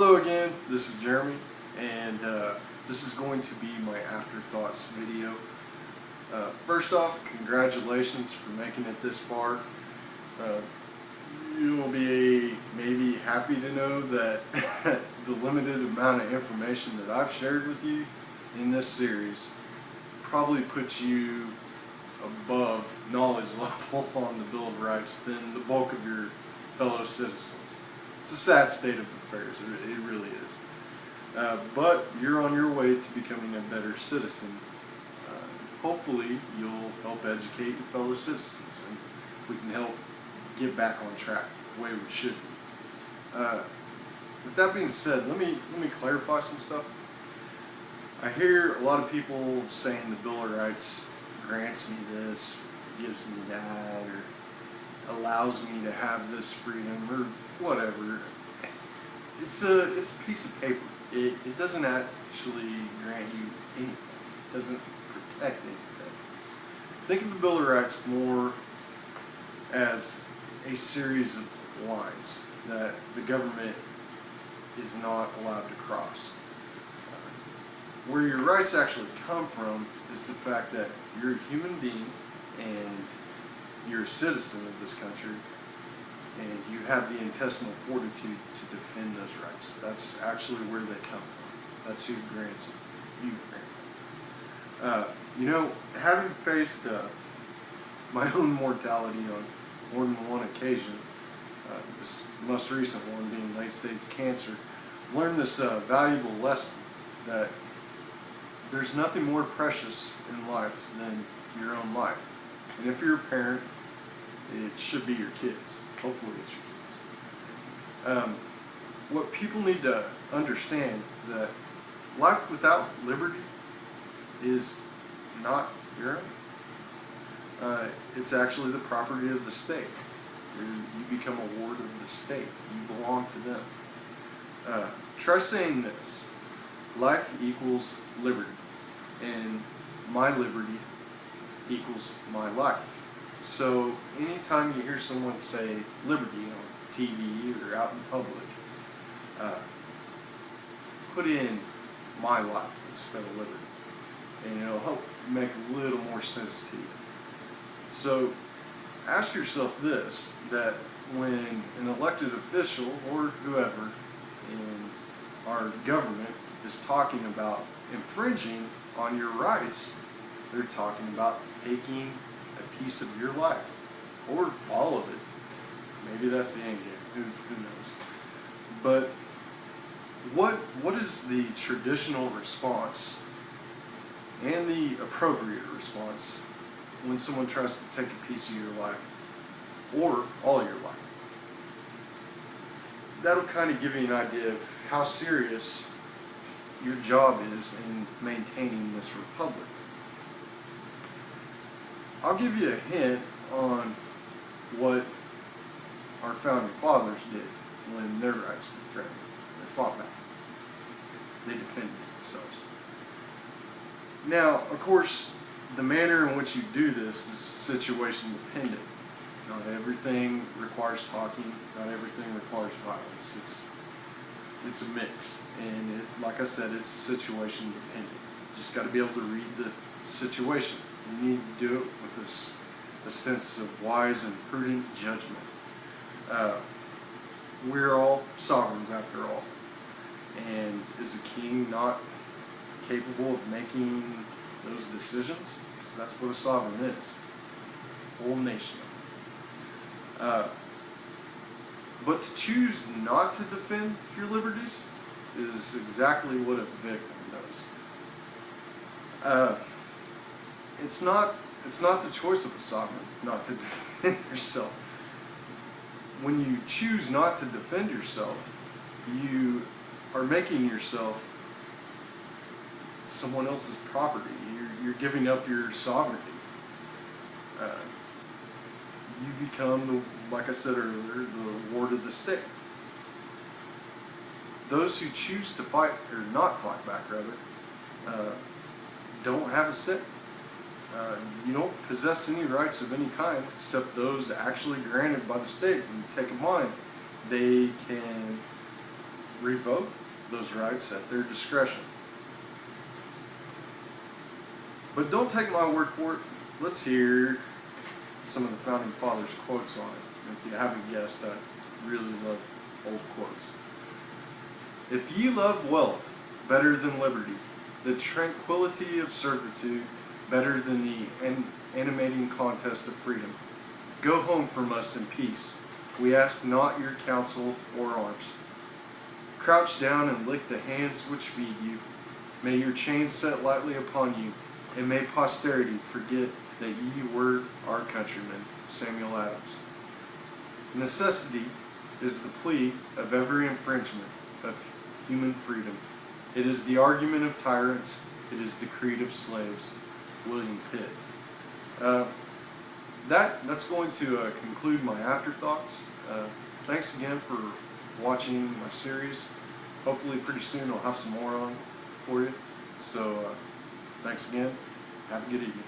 Hello again, this is Jeremy, and this is going to be my Afterthoughts video. First off, congratulations for making it this far. You will be maybe happy to know that the limited amount of information that I've shared with you in this series probably puts you above knowledge level on the Bill of Rights than the bulk of your fellow citizens. It's a sad state of affairs, it really is. But you're on your way to becoming a better citizen. Hopefully you'll help educate your fellow citizens and we can help get back on track the way we should be. With that being said, let me clarify some stuff. I hear a lot of people saying the Bill of Rights grants me this, gives me that, or allows me to have this freedom, or whatever. It's a piece of paper. It doesn't actually grant you anything. It doesn't protect anything. Think of the Bill of Rights more as a series of lines that the government is not allowed to cross. Where your rights actually come from is the fact that you're a human being and you're a citizen of this country and you have the intestinal fortitude to defend those rights. That's actually where they come from. That's who grants them. You grant them. Having faced my own mortality on more than one occasion, this most recent one being late-stage cancer, learned this valuable lesson that there's nothing more precious in life than your own life. And if you're a parent, it should be your kids. Hopefully it's your kids. What people need to understand that life without liberty is not your own. It's actually the property of the state. You become a ward of the state. You belong to them. Try saying this: life equals liberty, and my liberty equals my life. So anytime you hear someone say liberty on TV or out in public, put in my life instead of liberty, and it'll help make a little more sense to you. So ask yourself this, that when an elected official or whoever in our government is talking about infringing on your rights, they're talking about taking a piece of your life, or all of it. Maybe that's the end game, who knows. But what is the traditional response and the appropriate response when someone tries to take a piece of your life, or all your life? That'll kind of give you an idea of how serious your job is in maintaining this republic. I'll give you a hint on what our founding fathers did when their rights were threatened. They fought back. They defended themselves. Now, of course, the manner in which you do this is situation dependent. Not everything requires talking. Not everything requires violence. It's a mix, and like I said, it's situation dependent. You just got to be able to read the situation. You need to do it with a sense of wise and prudent judgment. We're all sovereigns after all, and is a king not capable of making those decisions? Because that's what a sovereign is. A whole nation. But to choose not to defend your liberties is exactly what a victim does. It's not the choice of a sovereign not to defend yourself. When you choose not to defend yourself, you are making yourself someone else's property. You're giving up your sovereignty. You become, like I said earlier, the ward of the state. Those who choose to fight, or not fight back rather, don't have a say. You don't possess any rights of any kind except those actually granted by the state. And take in mind, they can revoke those rights at their discretion. But don't take my word for it. Let's hear some of the Founding Fathers' quotes on it. And if you haven't guessed, I really love old quotes. If ye love wealth better than liberty, the tranquility of servitude better than the animating contest of freedom, go home from us in peace. We ask not your counsel or arms. Crouch down and lick the hands which feed you. May your chains set lightly upon you, and may posterity forget that ye were our countrymen. Samuel Adams. Necessity is the plea of every infringement of human freedom. It is the argument of tyrants. It is the creed of slaves. William Pitt. That's going to conclude my Afterthoughts. Thanks again for watching my series. Hopefully pretty soon I'll have some more on for you. So thanks again. Have a good evening.